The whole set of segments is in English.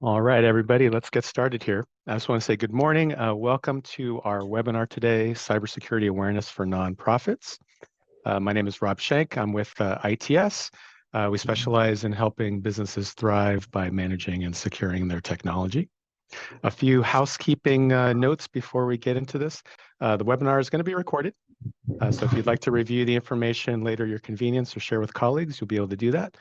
All right, everybody, let's get started here. I just want to say good morning. Welcome to our webinar today, Cybersecurity Awareness for Nonprofits. My name is Rob Schenk. I'm with ITS. We specialize in helping businesses thrive by managing and securing their technology. A few housekeeping notes before we get into this. The webinar is going to be recorded. So if you'd like to review the information later at your convenience or share with colleagues, you'll be able to do that.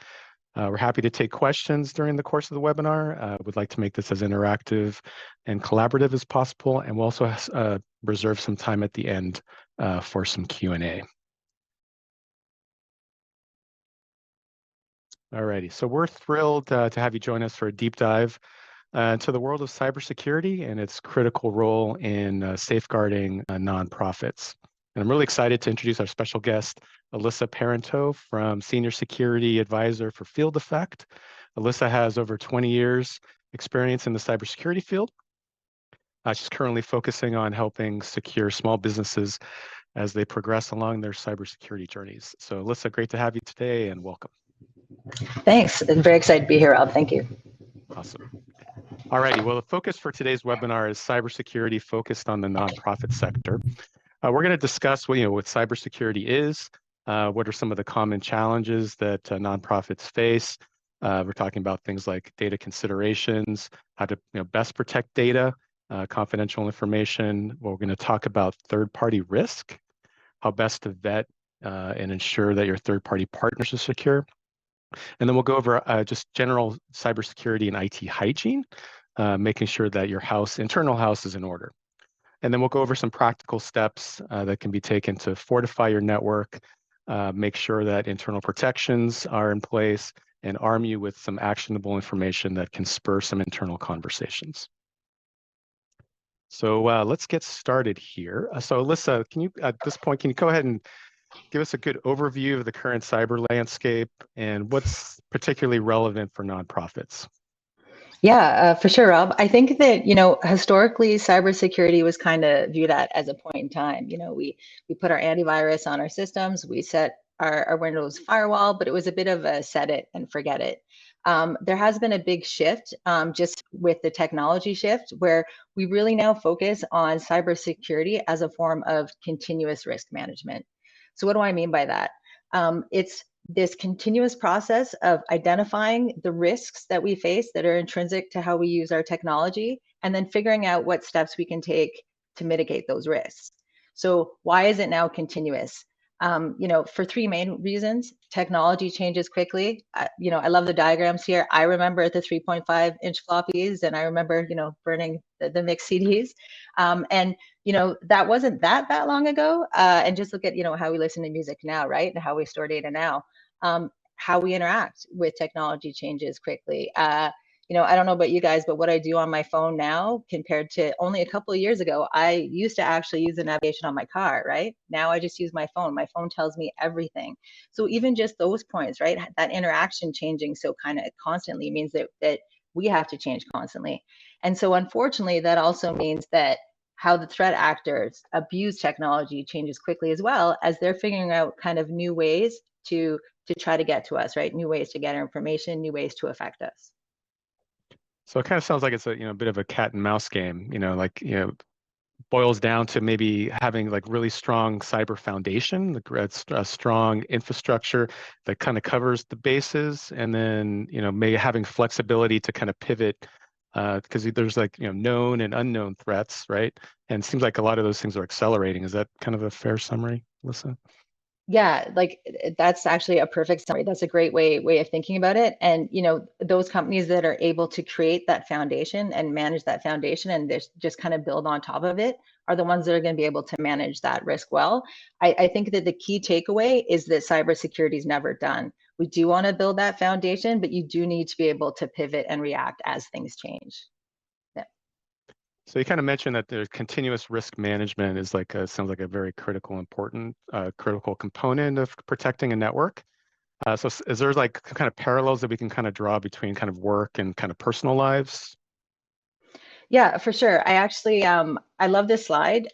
We're happy to take questions during the course of the webinar. We'd like to make this as interactive and collaborative as possible, and we'll also reserve some time at the end for some Q&A. Alrighty, so we're thrilled to have you join us for a deep dive into the world of cybersecurity and its critical role in safeguarding nonprofits. And I'm really excited to introduce our special guest, Alyssa Parenteau, from Senior Security Advisor for Field Effect. Alyssa has over 20 years experience in the cybersecurity field. She's currently focusing on helping secure small businesses as they progress along their cybersecurity journeys. So Alyssa, great to have you today and welcome. Thanks. I'm very excited to be here, Rob. Thank you. Awesome. All righty. Well, the focus for today's webinar is cybersecurity focused on the nonprofit sector. We're going to discuss what cybersecurity is, what are some of the common challenges that nonprofits face. We're talking about things like data considerations, how to best protect data, confidential information. We're going to talk about third-party risk, how best to vet and ensure that your third-party partners are secure. And then we'll go over just general cybersecurity and IT hygiene, making sure that your internal house is in order. And then we'll go over some practical steps that can be taken to fortify your network, make sure that internal protections are in place, and arm you with some actionable information that can spur some internal conversations. So let's get started here. So Alyssa, at this point, can you go ahead and give us a good overview of the current cyber landscape and what's particularly relevant for nonprofits? Yeah, for sure, Rob. I think that, historically, cybersecurity was kind of viewed as a point in time. We put our antivirus on our systems, we set our Windows firewall, but it was a bit of a set it and forget it. There has been a big shift just with the technology shift where we really now focus on cybersecurity as a form of continuous risk management. So what do I mean by that? It's this continuous process of identifying the risks that we face that are intrinsic to how we use our technology, and then figuring out what steps we can take to mitigate those risks. So why is it now continuous? For three main reasons. Technology changes quickly. I love the diagrams here. I remember the 3.5-inch floppies, and I remember, burning the mixed CDs. And that wasn't that long ago. And just look at, how we listen to music now, right? And how we store data now. How we interact with technology changes quickly. I don't know about you guys, but what I do on my phone now compared to only a couple of years ago, I used to actually use the navigation on my car, right? Now I just use my phone. My phone tells me everything. So even just those points, right? That interaction changing so kind of constantly means that we have to change constantly. And so unfortunately, that also means that how the threat actors abuse technology changes quickly as well, as they're figuring out kind of new ways to try to get to us, right? New ways to get our information, new ways to affect us. So it kind of sounds like it's a bit of a cat and mouse game, boils down to maybe having like really strong cyber foundation, a strong infrastructure that kind of covers the bases, and then maybe having flexibility to kind of pivot because there's known and unknown threats, right? And it seems like a lot of those things are accelerating. Is that kind of a fair summary, Alyssa? Yeah, that's actually a perfect summary. That's a great way of thinking about it. And those companies that are able to create that foundation and manage that foundation and just kind of build on top of it are the ones that are going to be able to manage that risk well. I think that the key takeaway is that cybersecurity is never done. We do want to build that foundation, but you do need to be able to pivot and react as things change. So you kind of mentioned that the continuous risk management is sounds like a very important critical component of protecting a network. So is there kind of parallels that we can kind of draw between kind of work and kind of personal lives? Yeah, for sure. I actually I love this slide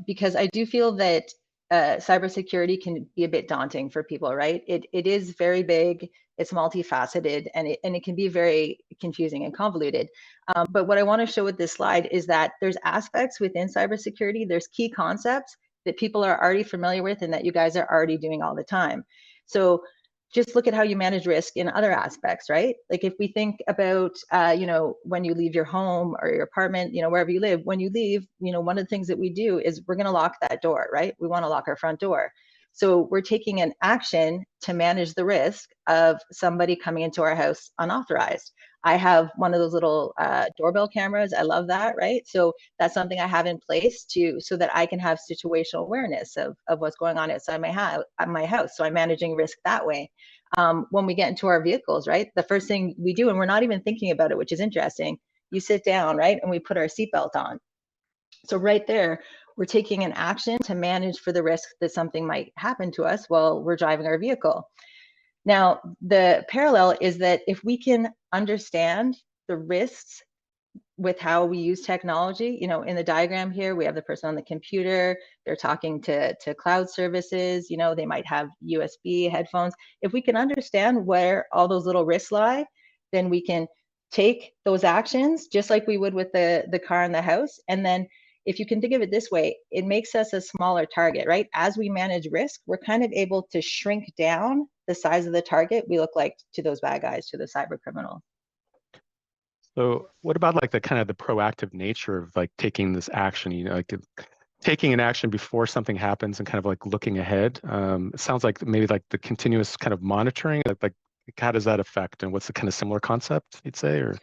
because I do feel that cybersecurity can be a bit daunting for people, right? It is very big, it's multifaceted, and it can be very confusing and convoluted. But what I want to show with this slide is that there's aspects within cybersecurity, there's key concepts that people are already familiar with and that you guys are already doing all the time. So just look at how you manage risk in other aspects, right? Like if we think about, when you leave your home or your apartment, wherever you live, when you leave, one of the things that we do is we're going to lock that door, right? We want to lock our front door. So we're taking an action to manage the risk of somebody coming into our house unauthorized. I have one of those little doorbell cameras. I love that, right? So that's something I have in place so that I can have situational awareness of what's going on outside my house. So I'm managing risk that way. When we get into our vehicles, right? The first thing we do, and we're not even thinking about it, which is interesting, you sit down, right? And we put our seatbelt on. So right there, we're taking an action to manage for the risk that something might happen to us while we're driving our vehicle. Now, the parallel is that if we can understand the risks with how we use technology, in the diagram here, we have the person on the computer, they're talking to cloud services, they might have USB headphones. If we can understand where all those little risks lie, then we can take those actions just like we would with the car in the house. And then if you can think of it this way, it makes us a smaller target, right? As we manage risk, we're kind of able to shrink down the size of the target we look like to those bad guys, to the cyber criminals. So what about like the kind of the proactive nature of like taking this action, like taking an action before something happens and kind of like looking ahead? It sounds like maybe like the continuous kind of monitoring, like how does that affect, and what's the kind of similar concept you'd say? Or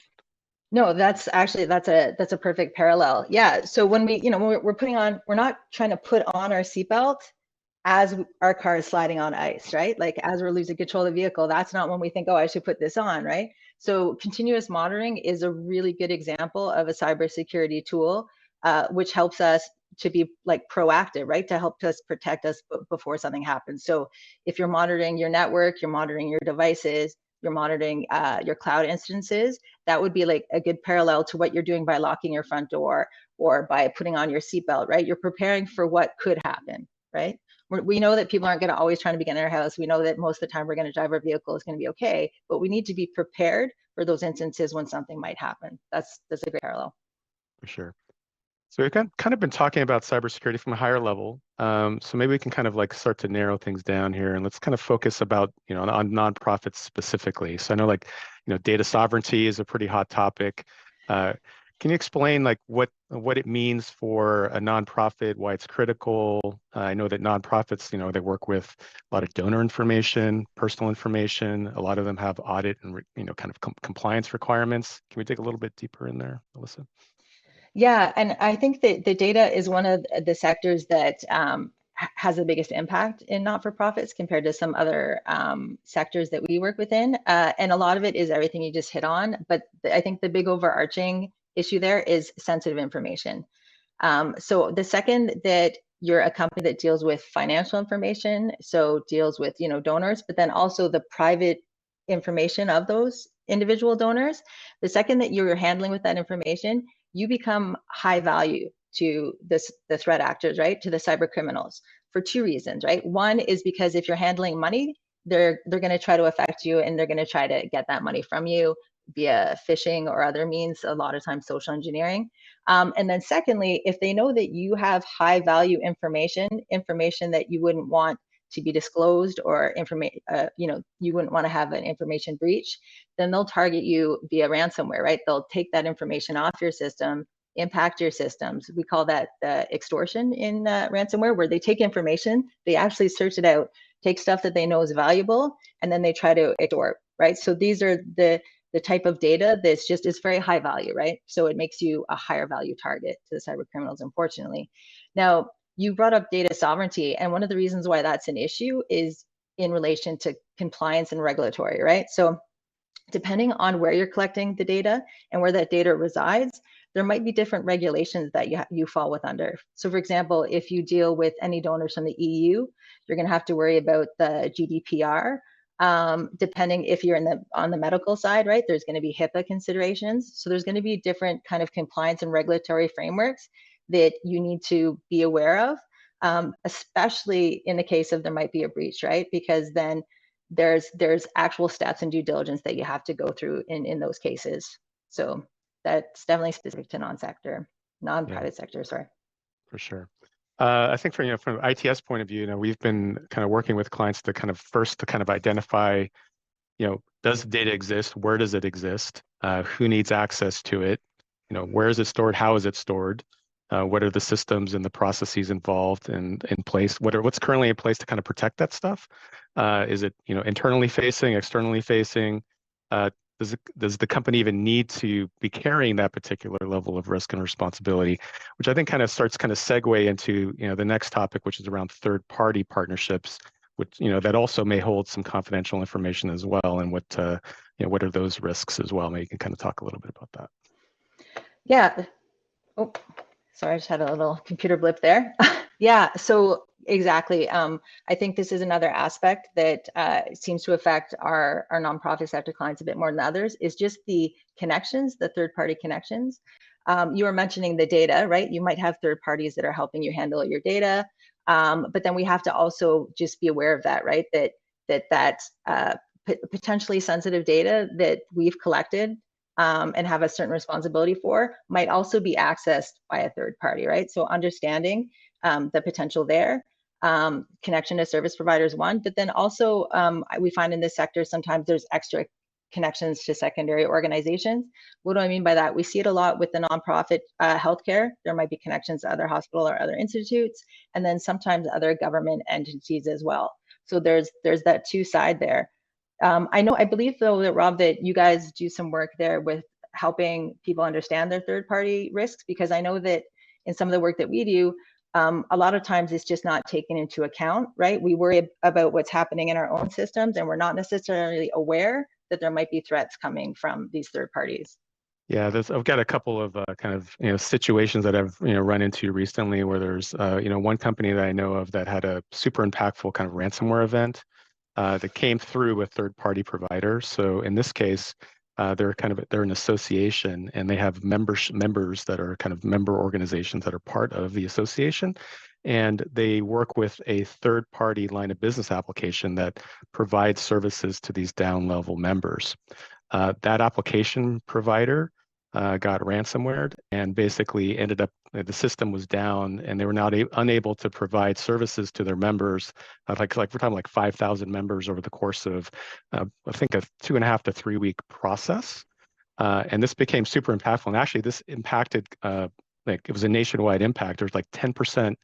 no, that's a perfect parallel. Yeah. So when we're not trying to put on our seatbelt as our car is sliding on ice, right? Like as we're losing control of the vehicle, that's not when we think, oh, I should put this on, right? So continuous monitoring is a really good example of a cybersecurity tool, which helps us to be like proactive, right? To help us protect us before something happens. So if you're monitoring your network, you're monitoring your devices, you're monitoring your cloud instances, that would be like a good parallel to what you're doing by locking your front door or by putting on your seatbelt, right? You're preparing for what could happen, right? We know that people aren't going to always try to get in our house. We know that most of the time we're going to drive our vehicle is going to be okay, but we need to be prepared for those instances when something might happen. That's a great parallel. for sure. So we've kind of been talking about cybersecurity from a higher level. So maybe we can kind of like start to narrow things down here, and let's kind of focus about, on nonprofits specifically. So I know like, data sovereignty is a pretty hot topic. Can you explain like what it means for a nonprofit, why it's critical? I know that nonprofits, they work with a lot of donor information, personal information. A lot of them have audit and, kind of compliance requirements. Can we dig a little bit deeper in there, Alyssa? Yeah, and I think that the data is one of the sectors that has the biggest impact in not-for-profits compared to some other sectors that we work within. And a lot of it is everything you just hit on. But I think the big overarching issue there is sensitive information. So the second that you're a company that deals with financial information, so deals with donors, but then also the private information of those individual donors, the second that you're handling with that information, you become high value to the threat actors, right? To the cyber criminals for two reasons, right? One is because if you're handling money, they're going to try to affect you and they're going to try to get that money from you via phishing or other means, a lot of times social engineering. And then secondly, if they know that you have high value information that you wouldn't want to be disclosed or you wouldn't want to have an information breach, then they'll target you via ransomware, right? They'll take that information off your system, impact your systems. We call that extortion in ransomware, where they take information, they actually search it out, take stuff that they know is valuable, and then they try to extort, right? So these are the type of data that's just is very high value, right? So it makes you a higher value target to the cyber criminals, unfortunately. Now, you brought up data sovereignty, and one of the reasons why that's an issue is in relation to compliance and regulatory, right? So depending on where you're collecting the data and where that data resides, there might be different regulations that you fall with under. So for example, if you deal with any donors from the EU, you're going to have to worry about the GDPR. Depending if you're on the medical side, right, there's going to be HIPAA considerations. So there's going to be different kind of compliance and regulatory frameworks that you need to be aware of. especially in the case of there might be a breach, right? Because then there's actual steps and due diligence that you have to go through in those cases. So that's definitely specific to non-private sector, sorry. For sure. I think from from an ITS point of view, we've been kind of working with clients to kind of first to kind of identify, does the data exist? Where does it exist? Who needs access to it? Where is it stored? How is it stored? What are the systems and the processes involved and in place? What's currently in place to kind of protect that stuff? Is it internally facing, externally facing? Does the company even need to be carrying that particular level of risk and responsibility? Which I think kind of starts kind of segue into the next topic, which is around third-party partnerships, which that also may hold some confidential information as well, and what what are those risks as well? Maybe you can kind of talk a little bit about that. Yeah. Oh, sorry, I just had a little computer blip there. Yeah, so exactly. I think this is another aspect that seems to affect our nonprofit sector clients a bit more than others, is just the connections, the third-party connections. You were mentioning the data, right? You might have third parties that are helping you handle your data, but then we have to also just be aware of that, right? That potentially sensitive data that we've collected and have a certain responsibility for might also be accessed by a third party, right? So understanding the potential there, connection to service providers, one, but then also we find in this sector sometimes there's extra connections to secondary organizations. What do I mean by that? We see it a lot with the nonprofit healthcare. There might be connections to other hospital or other institutes, and then sometimes other government entities as well. So there's that two side there. I believe though that Rob, that you guys do some work there with helping people understand their third-party risks, because I know that in some of the work that we do, a lot of times it's just not taken into account, right? We worry about what's happening in our own systems, and we're not necessarily aware that there might be threats coming from these third parties. Yeah, I've got a couple of kind of situations that I've run into recently where there's one company that I know of that had a super impactful kind of ransomware event that came through a third-party provider. So in this case, they're an association, and they have members that are kind of member organizations that are part of the association, and they work with a third-party line of business application that provides services to these down-level members. That application provider got ransomware and basically ended up, the system was down and they were not unable to provide services to their members. Like we're talking like 5,000 members over the course of, I think, a 2.5 to 3 week process. And this became super impactful. And actually this impacted, like it was a nationwide impact. There's like 10%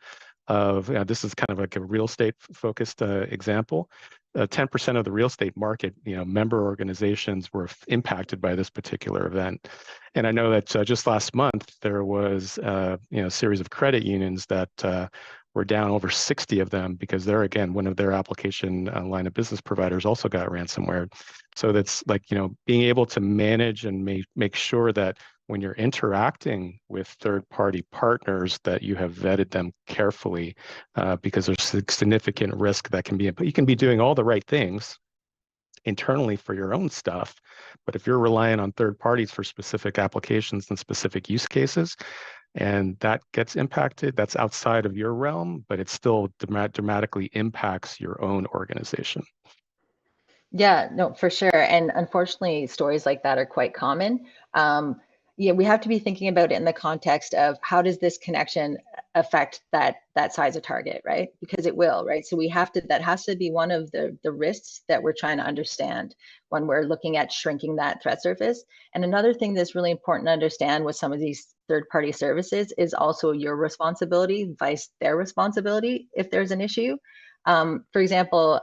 of, this is kind of like a real estate focused example. 10% of the real estate market, member organizations were impacted by this particular event. And I know that just last month, there was, a series of credit unions that were down over 60 of them because they're, again, one of their application line of business providers also got ransomware. So that's like, being able to manage and make sure that when you're interacting with third-party partners that you have vetted them carefully, because there's significant risk that can be, but you can be doing all the right things internally for your own stuff. But if you're relying on third parties for specific applications and specific use cases, and that gets impacted, that's outside of your realm, but it still dramatically impacts your own organization. Yeah, no, for sure. And unfortunately, stories like that are quite common. Yeah, we have to be thinking about it in the context of how does this connection affect that size of target, right? Because it will, right? So we have to, that has to be one of the risks that we're trying to understand when we're looking at shrinking that threat surface. And another thing that's really important to understand with some of these third-party services is also your responsibility, vice their responsibility if there's an issue. For example,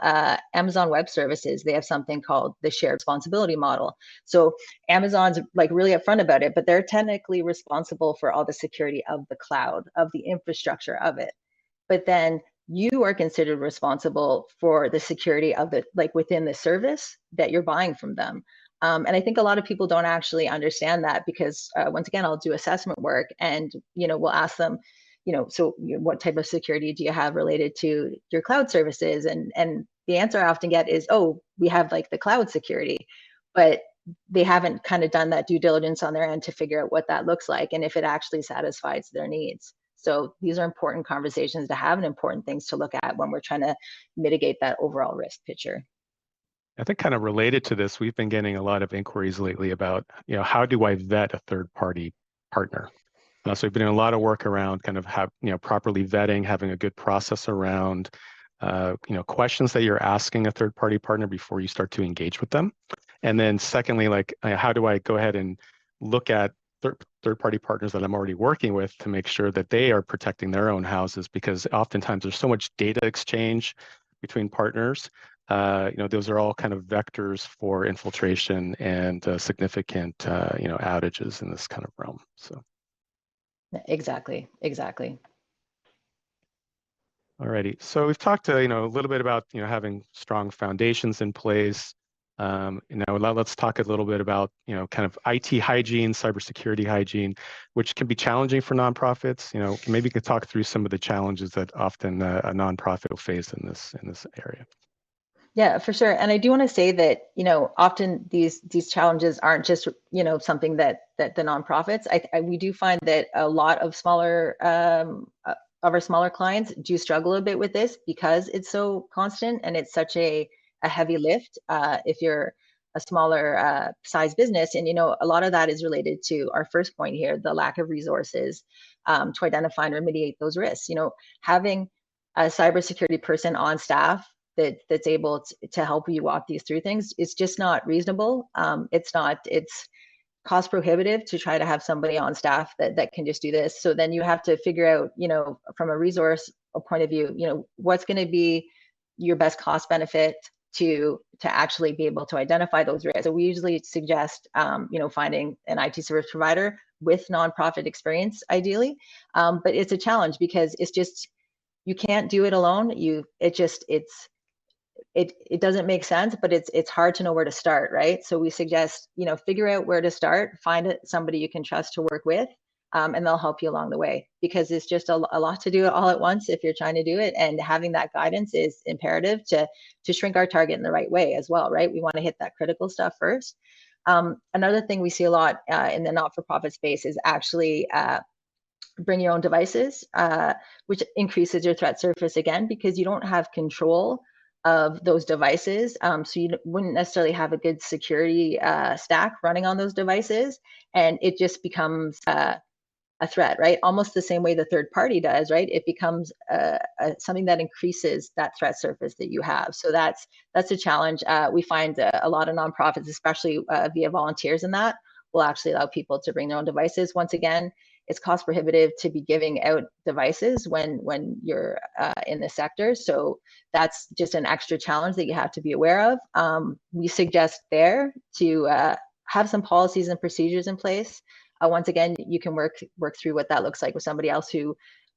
Amazon Web Services, they have something called the shared responsibility model. So Amazon's like really upfront about it, but they're technically responsible for all the security of the cloud, of the infrastructure of it. But then you are considered responsible for the security of the, like within the service that you're buying from them. And I think a lot of people don't actually understand that because once again, I'll do assessment work and, we'll ask them, so what type of security do you have related to your cloud services? And the answer I often get is, oh, we have like the cloud security, but they haven't kind of done that due diligence on their end to figure out what that looks like and if it actually satisfies their needs. So these are important conversations to have and important things to look at when we're trying to mitigate that overall risk picture. I think kind of related to this, we've been getting a lot of inquiries lately about, how do I vet a third-party partner? So we've been doing a lot of work around kind of properly vetting, having a good process around, questions that you're asking a third-party partner before you start to engage with them. And then secondly, like, how do I go ahead and look at third-party partners that I'm already working with to make sure that they are protecting their own houses? Because oftentimes there's so much data exchange between partners. Those are all kind of vectors for infiltration and significant, outages in this kind of realm. So. Exactly. Alrighty. So we've talked, a little bit about, having strong foundations in place. Let's talk a little bit about, kind of IT hygiene, cybersecurity hygiene, which can be challenging for nonprofits. Maybe you could talk through some of the challenges that often a nonprofit will face in this area. Yeah, for sure. And I do want to say that, often these challenges aren't just, something that the nonprofits, we do find that a lot of smaller, of our smaller clients do struggle a bit with this because it's so constant and it's such a heavy lift. If you're a smaller size business, and, a lot of that is related to our first point here, the lack of resources to identify and remediate those risks. Having a cybersecurity person on staff that's able to help you walk these through things, it's just not reasonable. It's cost prohibitive to try to have somebody on staff that can just do this. So then you have to figure out, from a resource point of view, what's going to be your best cost benefit to actually be able to identify those risks. So we usually suggest, finding an IT service provider with nonprofit experience, ideally. But it's a challenge because it's just, you can't do it alone. It doesn't make sense, but it's hard to know where to start, right? So we suggest, figure out where to start, find somebody you can trust to work with, and they'll help you along the way, because it's just a lot to do it all at once if you're trying to do it. And having that guidance is imperative to shrink our target in the right way as well, right? We want to hit that critical stuff first. Another thing we see a lot in the not-for-profit space is actually bring your own devices, which increases your threat surface again, because you don't have control of those devices. So you wouldn't necessarily have a good security stack running on those devices. And it just becomes a threat, right? Almost the same way the third party does, right? It becomes something that increases that threat surface that you have. So that's a challenge. We find a lot of nonprofits, especially via volunteers in that, will actually allow people to bring their own devices. Once again, it's cost prohibitive to be giving out devices when you're in the sector. So that's just an extra challenge that you have to be aware of. We suggest there to have some policies and procedures in place. Once again, you can work through what that looks like with somebody else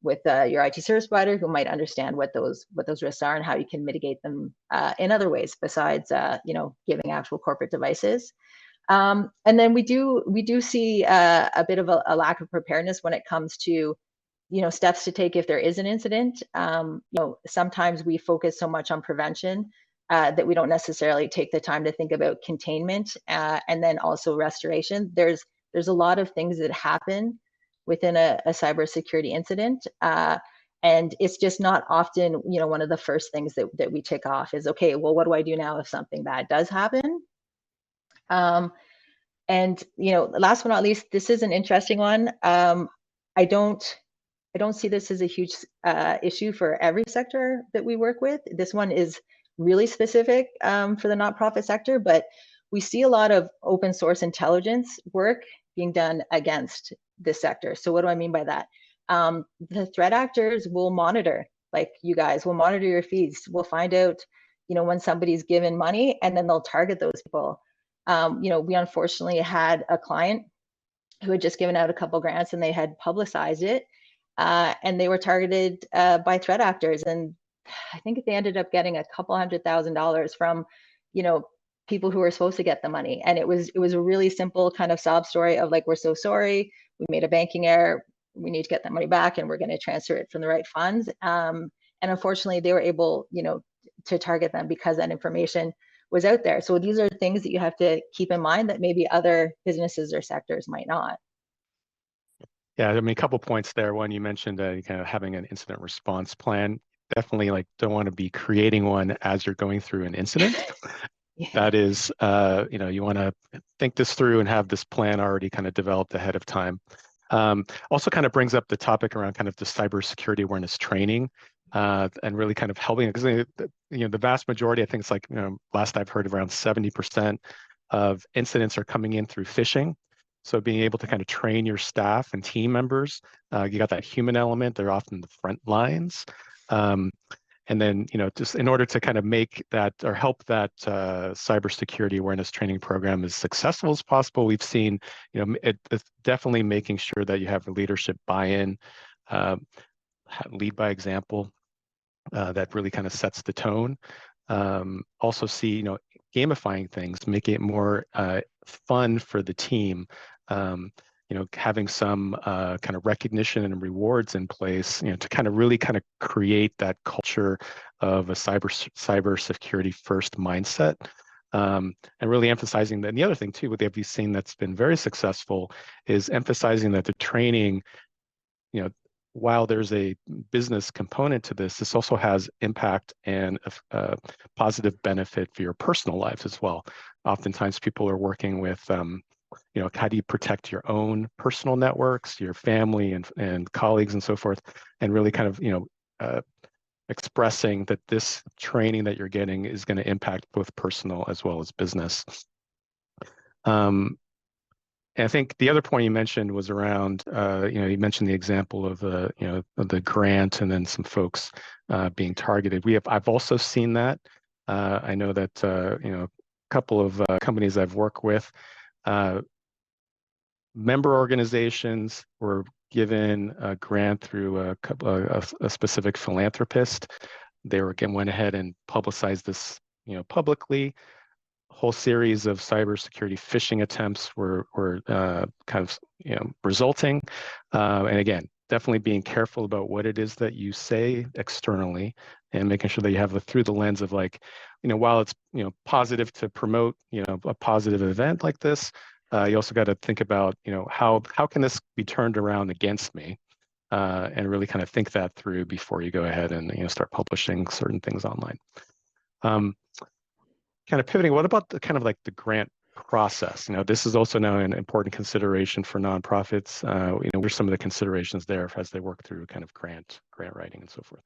with your IT service provider who might understand what those risks are and how you can mitigate them in other ways besides giving actual corporate devices. And then we do see a bit of a lack of preparedness when it comes to, steps to take if there is an incident. Sometimes we focus so much on prevention that we don't necessarily take the time to think about containment and then also restoration. There's a lot of things that happen within a cybersecurity incident. And it's just not often, one of the first things that we tick off is, okay, well, what do I do now if something bad does happen? And last but not least, this is an interesting one. I don't see this as a huge issue for every sector that we work with. This one is really specific for the nonprofit sector, but we see a lot of open source intelligence work being done against this sector. So what do I mean by that? The threat actors will monitor, like you guys will monitor your feeds. We'll find out, when somebody's given money, and then they'll target those people. We unfortunately had a client who had just given out a couple grants and they had publicized it, and they were targeted by threat actors. And I think they ended up getting a couple $100,000 from, people who were supposed to get the money. And it was a really simple kind of sob story of like, we're so sorry, we made a banking error, we need to get that money back, and we're going to transfer it from the right funds. And unfortunately, they were able, to target them because that information was out there. So these are things that you have to keep in mind that maybe other businesses or sectors might not. Yeah, I mean, a couple points there. One, you mentioned kind of having an incident response plan. Definitely, like, don't want to be creating one as you're going through an incident. Yeah. That is, you want to think this through and have this plan already kind of developed ahead of time. Also kind of brings up the topic around kind of the cybersecurity awareness training, and really kind of helping, because the vast majority, I think it's like, last I've heard, around 70% of incidents are coming in through phishing. So being able to kind of train your staff and team members, you got that human element. They're often the front lines. And then, just in order to kind of make that or help that cybersecurity awareness training program as successful as possible, we've seen, it's definitely making sure that you have leadership buy-in, lead by example, that really kind of sets the tone. Also see, gamifying things, making it more fun for the team. Having some kind of recognition and rewards in place, to kind of really kind of create that culture of a cybersecurity first mindset, and really emphasizing that. And the other thing too, what we've seen that's been very successful is emphasizing that the training, while there's a business component to this, this also has impact and a positive benefit for your personal lives as well. Oftentimes people are working with, how do you protect your own personal networks, your family and colleagues and so forth, and really kind of, expressing that this training that you're getting is going to impact both personal as well as business. And I think the other point you mentioned was around, you mentioned the example of the grant and then some folks being targeted. I've also seen that. I know that, a couple of companies I've worked with, member organizations were given a grant through a specific philanthropist. They went ahead and publicized this, publicly. Whole series of cybersecurity phishing attempts were kind of resulting, and again, definitely being careful about what it is that you say externally, and making sure that you have through the lens of, like, while it's positive to promote a positive event like this, you also got to think about how can this be turned around against me, and really kind of think that through before you go ahead and start publishing certain things online. Kind of pivoting, what about the kind of like the grant process? This is also now an important consideration for nonprofits. What are some of the considerations there as they work through kind of grant writing and so forth?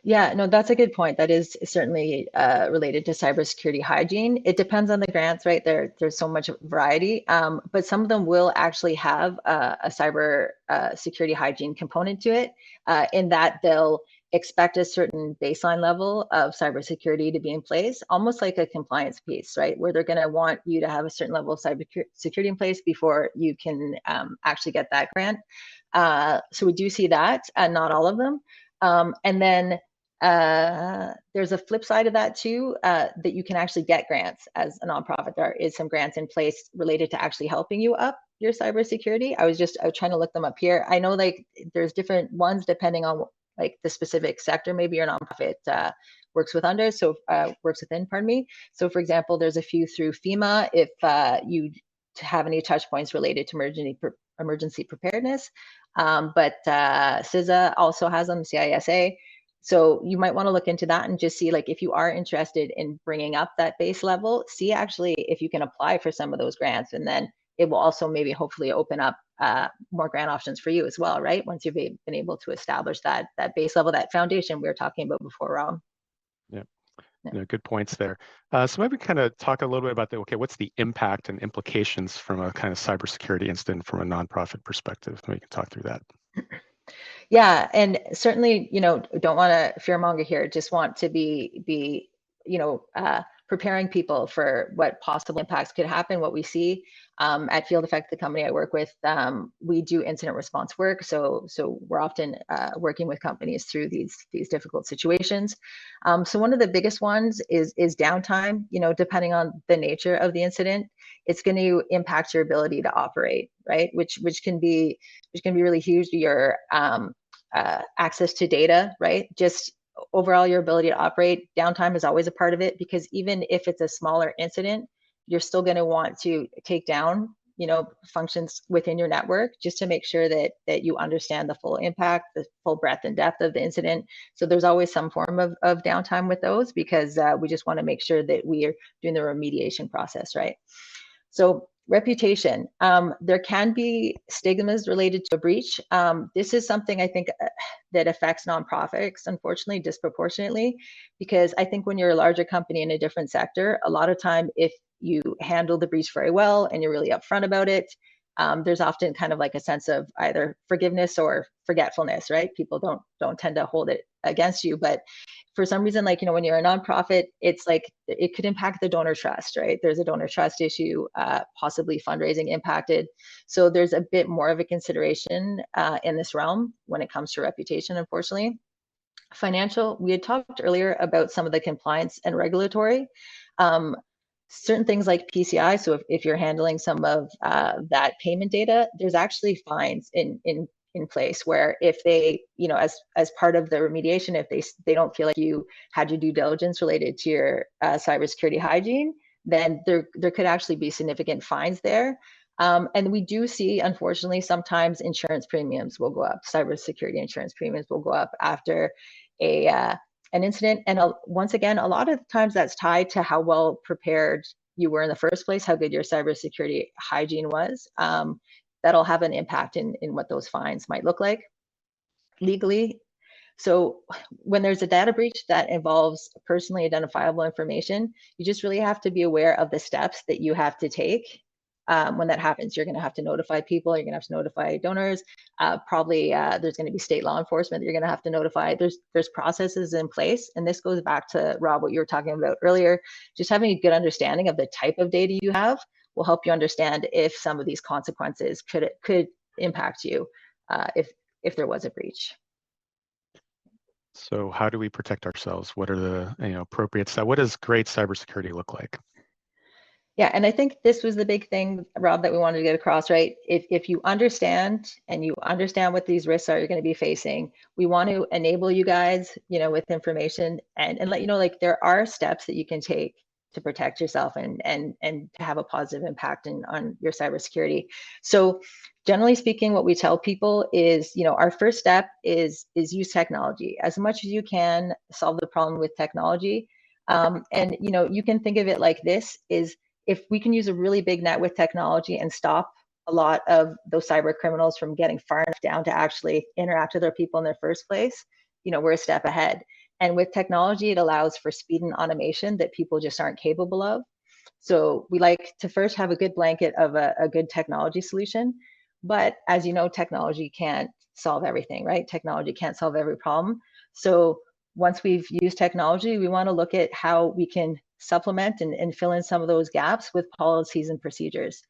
Yeah, no, that's a good point. That is certainly related to cybersecurity hygiene. It depends on the grants, right? There's so much variety, but some of them will actually have a cyber security hygiene component to it, in that they'll expect a certain baseline level of cybersecurity to be in place, almost like a compliance piece, right? Where they're going to want you to have a certain level of cybersecurity in place before you can actually get that grant. So we do see that, not all of them. And then there's a flip side of that too, that you can actually get grants as a nonprofit. There is some grants in place related to actually helping you up your cybersecurity. I was trying to look them up here. I know, like, there's different ones depending on like the specific sector maybe your nonprofit works within, pardon me. So for example, there's a few through FEMA if you have any touch points related to emergency preparedness. But CISA also has them, CISA. So you might want to look into that and just see, like, if you are interested in bringing up that base level, see actually if you can apply for some of those grants, and then it will also maybe hopefully open up more grant options for you as well, right? Once you've been able to establish that base level, that foundation we were talking about before, Rob. Yeah. Yeah. Good points there. So maybe kind of talk a little bit about what's the impact and implications from a kind of cybersecurity incident from a nonprofit perspective? Maybe you can talk through that. Yeah, and certainly, don't want to fearmonger here. Just want to be preparing people for what possible impacts could happen. What we see at Field Effect, the company I work with, we do incident response work. So we're often working with companies through these difficult situations. So one of the biggest ones is downtime. Depending on the nature of the incident, it's going to impact your ability to operate, right? Which can be really huge. Your access to data, right? Just overall your ability to operate. Downtime is always a part of it, because even if it's a smaller incident, you're still going to want to take down functions within your network, just to make sure that you understand the full impact, the full breadth and depth of the incident. So there's always some form of downtime with those, because we just want to make sure that we are doing the remediation process right. So reputation, there can be stigmas related to a breach. This is something I think that affects nonprofits, unfortunately, disproportionately, because I think when you're a larger company in a different sector, a lot of time, if you handle the breach very well and you're really upfront about it, there's often kind of like a sense of either forgiveness or forgetfulness, right? People don't tend to hold it against you, but for some reason, like, when you're a nonprofit, it's like it could impact the donor trust, right? There's a donor trust issue, possibly fundraising impacted. So there's a bit more of a consideration in this realm when it comes to reputation, unfortunately. Financial, we had talked earlier about some of the compliance and regulatory. Certain things like PCI, so if you're handling some of that payment data, there's actually fines in place where if they, as part of the remediation, if they don't feel like you had your due diligence related to your cybersecurity hygiene, then there could actually be significant fines there. And we do see, unfortunately, sometimes insurance premiums will go up. Cybersecurity insurance premiums will go up after an incident. And once again, a lot of times that's tied to how well prepared you were in the first place, how good your cybersecurity hygiene was. That'll have an impact in what those fines might look like legally. So when there's a data breach that involves personally identifiable information, you just really have to be aware of the steps that you have to take. When that happens, you're going to have to notify people, you're going to have to notify donors. Probably there's going to be state law enforcement that you're going to have to notify. There's processes in place. And this goes back to, Rob, what you were talking about earlier. Just having a good understanding of the type of data you have will help you understand if some of these consequences could impact you if there was a breach. So how do we protect ourselves? What are the appropriate steps? What does great cybersecurity look like? Yeah, and I think this was the big thing, Rob, that we wanted to get across, right? If you understand and you understand what these risks are you're going to be facing, we want to enable you guys, with information and let you know, like, there are steps that you can take to protect yourself and to have a positive impact on your cybersecurity. So generally speaking, what we tell people is, our first step is use technology. As much as you can, solve the problem with technology. And you can think of it like this: is if we can use a really big net with technology and stop a lot of those cyber criminals from getting far enough down to actually interact with their people in their first place, we're a step ahead. And with technology, it allows for speed and automation that people just aren't capable of. So we like to first have a good blanket of a good technology solution. But as you know, technology can't solve everything, right? Technology can't solve every problem. So once we've used technology, we want to look at how we can supplement and fill in some of those gaps with policies and procedures.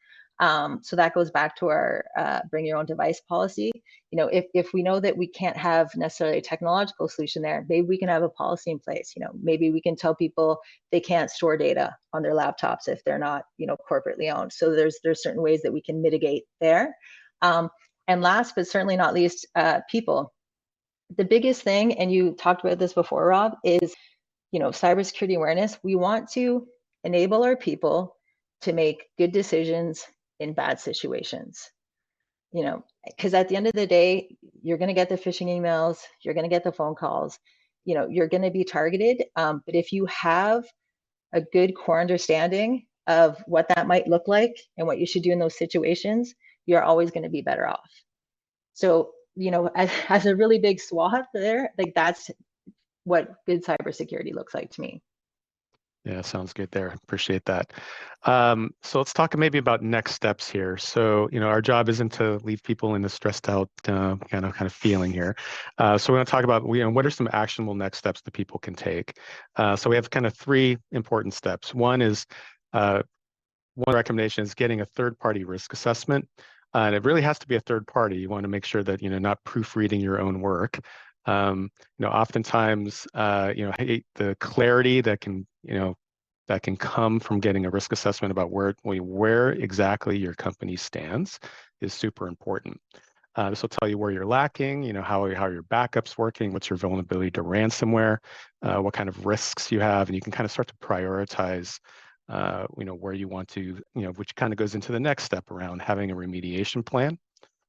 So that goes back to our bring your own device policy. If we know that we can't have necessarily a technological solution there, maybe we can have a policy in place. Maybe we can tell people they can't store data on their laptops if they're not, corporately owned. So there's certain ways that we can mitigate there. And last but certainly not least, people. The biggest thing, and you talked about this before, Rob, is cybersecurity awareness. We want to enable our people to make good decisions in bad situations. Because at the end of the day, you're going to get the phishing emails, you're going to get the phone calls, you're going to be targeted. But if you have a good core understanding of what that might look like and what you should do in those situations, you're always going to be better off. So, as a really big swath there, like, that's what good cybersecurity looks like to me. Yeah, sounds good there. Appreciate that. So let's talk maybe about next steps here. So, our job isn't to leave people in a stressed out kind of feeling here. So we're going to talk about, what are some actionable next steps that people can take. So we have kind of three important steps. One recommendation is getting a third-party risk assessment. And it really has to be a third party. You want to make sure that, not proofreading your own work. Oftentimes, the clarity that can come from getting a risk assessment about where exactly your company stands is super important. This will tell you where you're lacking, how your backup's working, what's your vulnerability to ransomware, what kind of risks you have, and you can kind of start to prioritize where you want to, which kind of goes into the next step around having a remediation plan,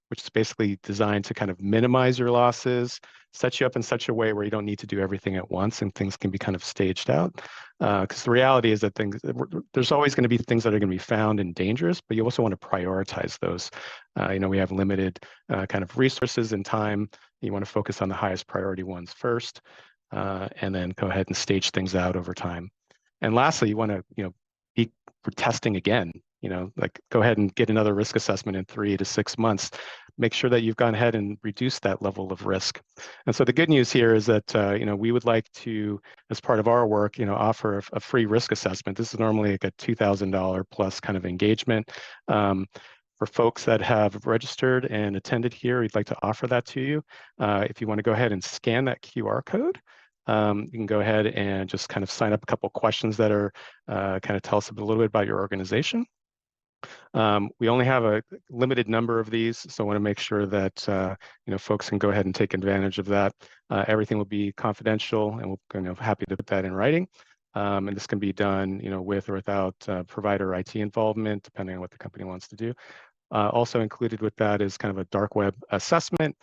which is basically designed to kind of minimize your losses, set you up in such a way where you don't need to do everything at once and things can be kind of staged out. Because the reality is that there's always going to be things that are going to be found and dangerous, but you also want to prioritize those. We have limited kind of resources and time. You want to focus on the highest priority ones first, and then go ahead and stage things out over time. And lastly, you want to, be for testing again. Like go ahead and get another risk assessment in 3 to 6 months. Make sure that you've gone ahead and reduced that level of risk. And so the good news here is that we would like to, as part of our work, offer a free risk assessment. This is normally like a $2,000 plus kind of engagement. For folks that have registered and attended here, we'd like to offer that to you. If you want to go ahead and scan that QR code, you can go ahead and just kind of sign up a couple questions that are kind of tell us a little bit about your organization. We only have a limited number of these, so I want to make sure that folks can go ahead and take advantage of that. Everything will be confidential, and we're happy to put that in writing. And this can be done, with or without provider IT involvement, depending on what the company wants to do. Also included with that is kind of a dark web assessment,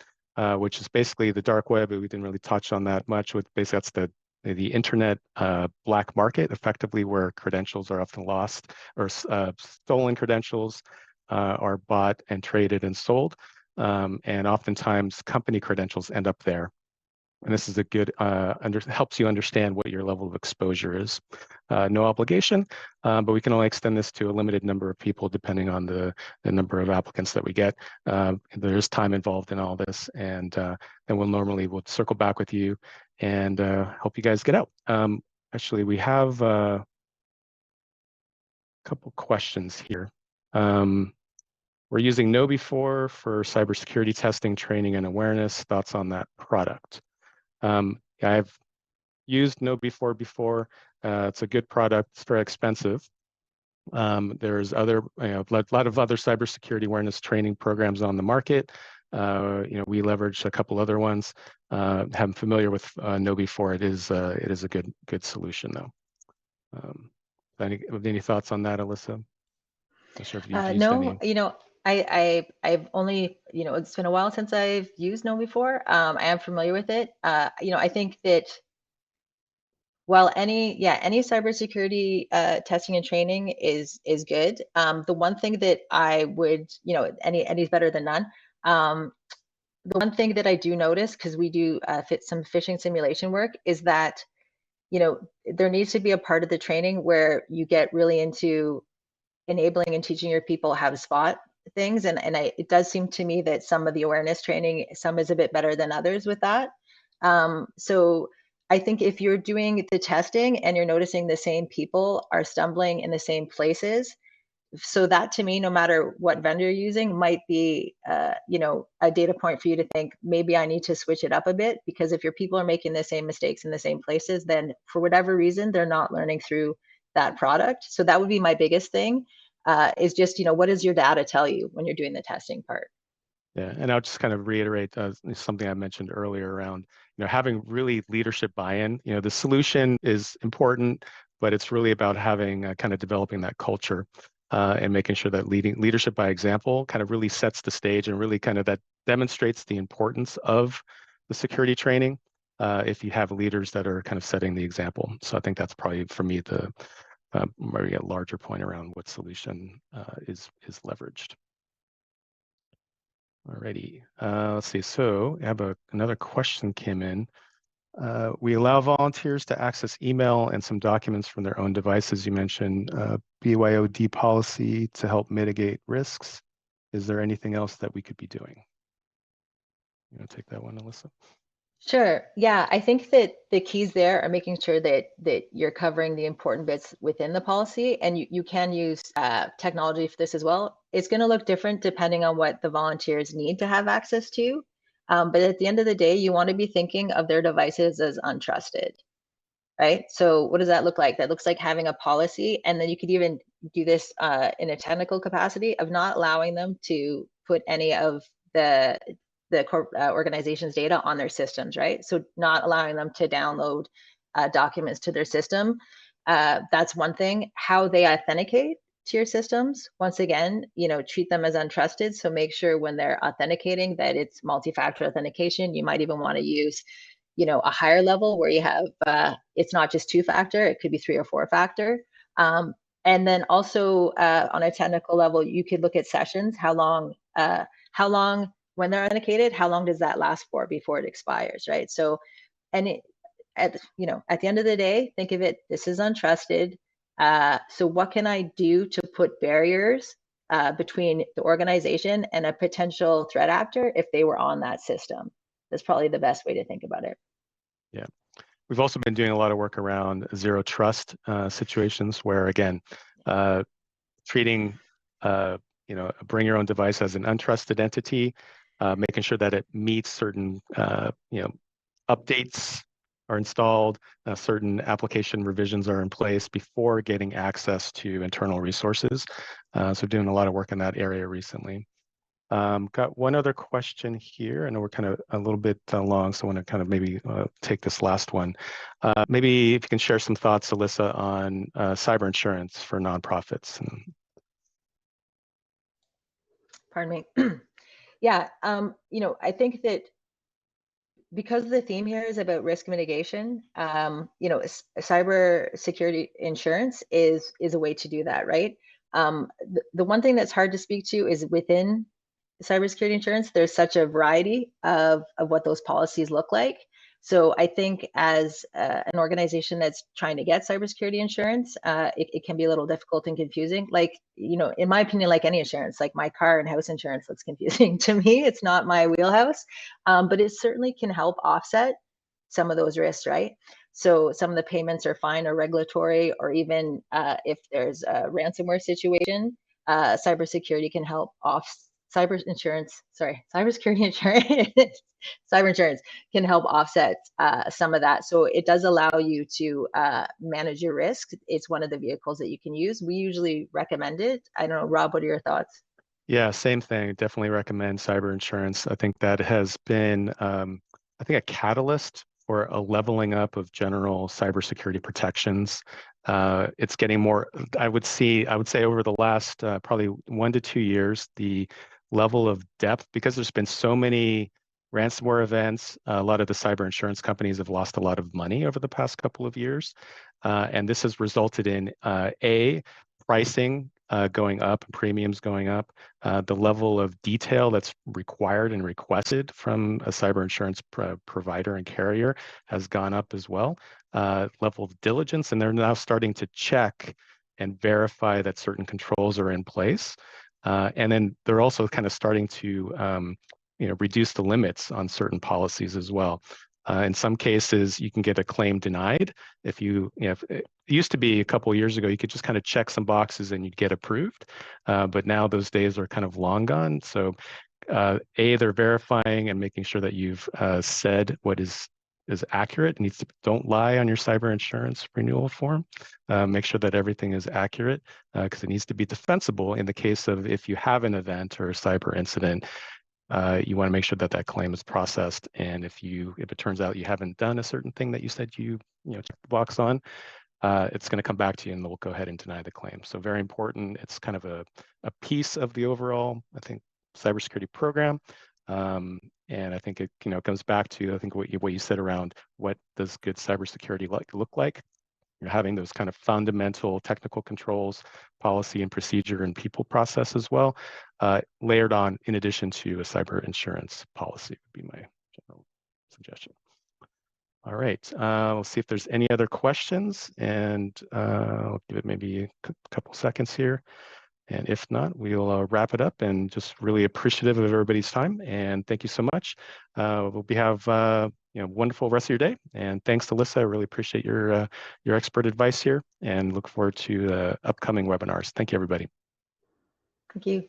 which is basically the dark web. We didn't really touch on that much. With basically that's the internet black market, effectively where credentials are often lost, or stolen credentials are bought and traded and sold. And oftentimes company credentials end up there. And this is a good, helps you understand what your level of exposure is. No obligation, but we can only extend this to a limited number of people depending on the number of applicants that we get. There's time involved in all this, and then we'll circle back with you and help you guys get out. Actually, we have a couple questions here. We're using KnowBe4 for cybersecurity testing, training, and awareness. Thoughts on that product? I've used KnowBe4 before. It's a good product. It's very expensive. There's a lot of other cybersecurity awareness training programs on the market. We leverage a couple other ones. I'm familiar with KnowBe4. It is a good solution though. Any thoughts on that, Alyssa? Not sure if you've used no, any. I've only, it's been a while since I've used KnowBe4. I am familiar with it. I think that while any cybersecurity testing and training is good, the one thing that I would, any's better than none. The one thing that I do notice, because we do some phishing simulation work, is that there needs to be a part of the training where you get really into enabling and teaching your people how to spot things. And it does seem to me that some of the awareness training, some is a bit better than others with that. So I think if you're doing the testing and you're noticing the same people are stumbling in the same places, so that to me, no matter what vendor you're using, might be a data point for you to think, maybe I need to switch it up a bit, because if your people are making the same mistakes in the same places, then for whatever reason, they're not learning through that product. So that would be my biggest thing, is just, what does your data tell you when you're doing the testing part? Yeah, and I'll just kind of reiterate something I mentioned earlier around, having really leadership buy-in. The solution is important, but it's really about having kind of developing that culture and making sure that leadership by example kind of really sets the stage and really kind of that demonstrates the importance of the security training if you have leaders that are kind of setting the example. So I think that's probably for me the maybe a larger point around what solution is leveraged. Alrighty, let's see. So I have another question came in. We allow volunteers to access email and some documents from their own devices. You mentioned BYOD policy to help mitigate risks. Is there anything else that we could be doing? You want to take that one, Alyssa? Sure. Yeah, I think that the keys there are making sure that you're covering the important bits within the policy, and you can use technology for this as well. It's going to look different depending on what the volunteers need to have access to. But at the end of the day, you want to be thinking of their devices as untrusted, right? So what does that look like? That looks like having a policy, and then you could even do this in a technical capacity of not allowing them to put any of the organization's data on their systems, right? So not allowing them to download documents to their system. That's one thing. How they authenticate to your systems, once again, treat them as untrusted. So make sure when they're authenticating that it's multi-factor authentication. You might even want to use, a higher level where you have, it's not just 2-factor, it could be 3 or 4-factor. And then also on a technical level, you could look at sessions. How long, when they're authenticated, how long does that last for before it expires, right? So, and at the end of the day, think of it, this is untrusted. So what can I do to put barriers between the organization and a potential threat actor if they were on that system? That's probably the best way to think about it. Yeah. We've also been doing a lot of work around zero trust situations where, again, treating, bring your own device as an untrusted entity, making sure that it meets certain, updates are installed, certain application revisions are in place before getting access to internal resources. So doing a lot of work in that area recently. Got one other question here. I know we're kind of a little bit long, so I want to kind of maybe take this last one. Maybe if you can share some thoughts, Alyssa, on cyber insurance for nonprofits. Pardon me. Yeah, I think that because the theme here is about risk mitigation, cyber security insurance is a way to do that, right? The one thing that's hard to speak to is within cybersecurity insurance, there's such a variety of what those policies look like. So I think as an organization that's trying to get cybersecurity insurance, it can be a little difficult and confusing. Like, in my opinion, like any insurance, like my car and house insurance looks confusing to me. It's not my wheelhouse, but it certainly can help offset some of those risks, right? So some of the payments are fine or regulatory, or even if there's a ransomware situation, cybersecurity can help cybersecurity insurance, cyber insurance can help offset some of that. So it does allow you to manage your risk. It's one of the vehicles that you can use. We usually recommend it. I don't know, Rob, what are your thoughts? Yeah, same thing. Definitely recommend cyber insurance. I think that has been, I think, a catalyst for a leveling up of general cybersecurity protections. It's getting more, I would say over the last probably 1 to 2 years, the level of depth, because there's been so many ransomware events, a lot of the cyber insurance companies have lost a lot of money over the past couple of years. And this has resulted in pricing going up, premiums going up, the level of detail that's required and requested from a cyber insurance provider and carrier has gone up as well. Level of diligence, and they're now starting to check and verify that certain controls are in place. And then they're also kind of starting to reduce the limits on certain policies as well. In some cases, you can get a claim denied if it used to be a couple of years ago, you could just kind of check some boxes and you'd get approved. But now those days are kind of long gone. So they're verifying and making sure that you've said what is accurate. Don't lie on your cyber insurance renewal form. Make sure that everything is accurate because it needs to be defensible in the case of if you have an event or a cyber incident. You want to make sure that that claim is processed, and if it turns out you haven't done a certain thing that you said you checked the box on, it's going to come back to you, and they'll go ahead and deny the claim. So very important. It's kind of a piece of the overall, I think, cybersecurity program, and I think it comes back to what you said around what does good cybersecurity look like. You're having those kind of fundamental technical controls, policy and procedure and people process as well, layered on in addition to a cyber insurance policy would be my general suggestion. All right, we'll see if there's any other questions, and I'll give it maybe a couple seconds here. And if not, we'll wrap it up, and just really appreciative of everybody's time. And thank you so much. We'll have wonderful rest of your day. And thanks to Alyssa. I really appreciate your expert advice here, and look forward to upcoming webinars. Thank you, everybody. Thank you.